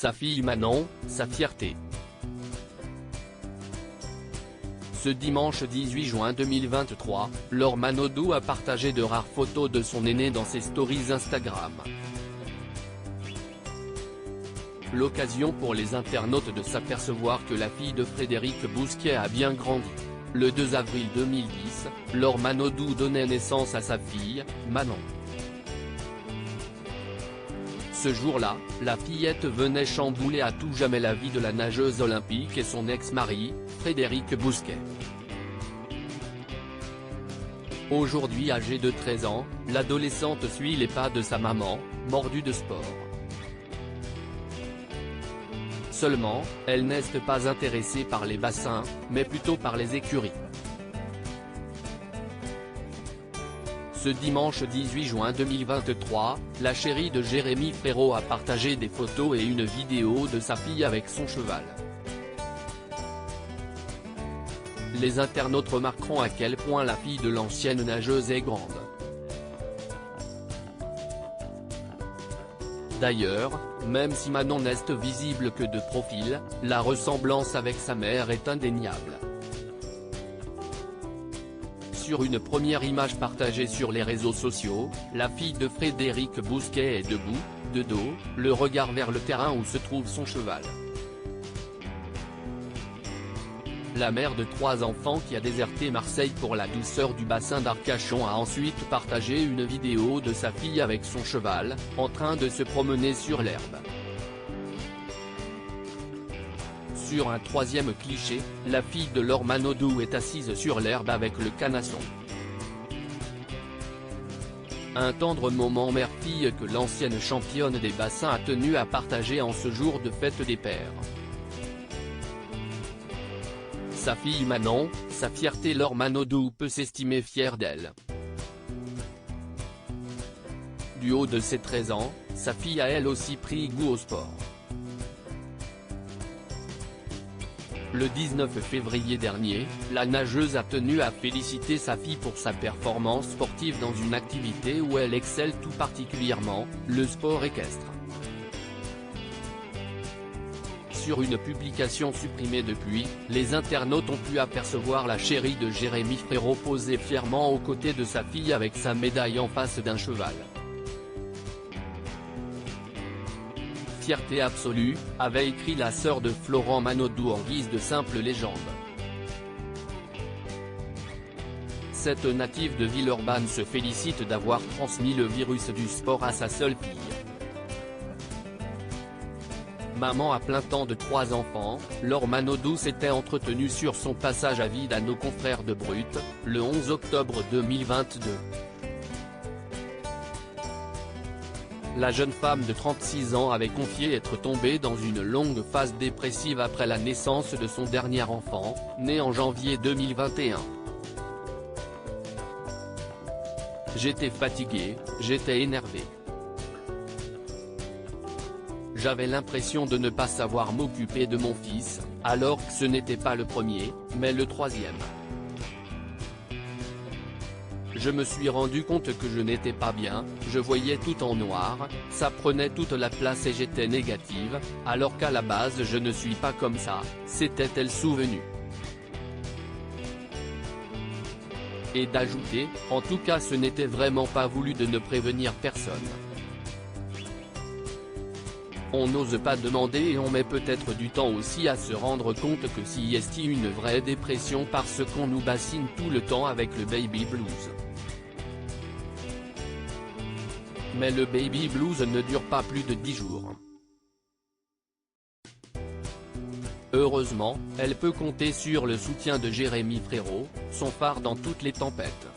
sa fille Manon, sa fierté. Ce dimanche 18 juin 2023, Laure Manodou a partagé de rares photos de son aîné dans ses stories Instagram. L'occasion pour les internautes de s'apercevoir que la fille de Frédéric Bousquet a bien grandi. Le 2 avril 2010, Laure Manodou donnait naissance à sa fille, Manon. Ce jour-là, la fillette venait chambouler à tout jamais la vie de la nageuse olympique et son ex-mari, Frédéric Bousquet. Aujourd'hui âgée de 13 ans, l'adolescente suit les pas de sa maman, mordue de sport. Seulement, elle n'est pas intéressée par les bassins, mais plutôt par les écuries. Ce dimanche 18 juin 2023, la chérie de Jérémy Frérot a partagé des photos et une vidéo de sa fille avec son cheval. Les internautes remarqueront à quel point la fille de l'ancienne nageuse est grande. D'ailleurs, même si Manon n'est visible que de profil, la ressemblance avec sa mère est indéniable. Sur une première image partagée sur les réseaux sociaux, la fille de Frédéric Bousquet est debout, de dos, le regard vers le terrain où se trouve son cheval. La mère de 3 enfants qui a déserté Marseille pour la douceur du bassin d'Arcachon a ensuite partagé une vidéo de sa fille avec son cheval, en train de se promener sur l'herbe. Sur un troisième cliché, la fille de Laure Manodou est assise sur l'herbe avec le canasson. Un tendre moment mère-fille que l'ancienne championne des bassins a tenu à partager en ce jour de fête des pères. Sa fille Manon, sa fierté. Laure Manodou peut s'estimer fière d'elle. Du haut de ses 13 ans, sa fille a elle aussi pris goût au sport. Le 19 février dernier, la nageuse a tenu à féliciter sa fille pour sa performance sportive dans une activité où elle excelle tout particulièrement, le sport équestre. Sur une publication supprimée depuis, les internautes ont pu apercevoir la chérie de Jérémy Frérot posée fièrement aux côtés de sa fille avec sa médaille en face d'un cheval. Fierté absolue, avait écrit la sœur de Florent Manodou en guise de simple légende. Cette native de Villeurbanne se félicite d'avoir transmis le virus du sport à sa seule fille. Maman à plein temps de 3 enfants, Laure Manodou s'était entretenue sur son passage à vide à nos confrères de Brut, le 11 octobre 2022. La jeune femme de 36 ans avait confié être tombée dans une longue phase dépressive après la naissance de son dernier enfant, né en janvier 2021. J'étais fatiguée, j'étais énervée. J'avais l'impression de ne pas savoir m'occuper de mon fils, alors que ce n'était pas le premier, mais le 3e. Je me suis rendu compte que je n'étais pas bien, je voyais tout en noir, ça prenait toute la place et j'étais négative, alors qu'à la base je ne suis pas comme ça, s'était-elle souvenue. Et d'ajouter, en tout cas ce n'était vraiment pas voulu de ne prévenir personne. On n'ose pas demander et on met peut-être du temps aussi à se rendre compte que s'y est une vraie dépression parce qu'on nous bassine tout le temps avec le baby blues. Mais le baby blues ne dure pas plus de 10 jours. Heureusement, elle peut compter sur le soutien de Jérémy Frérot, son phare dans toutes les tempêtes.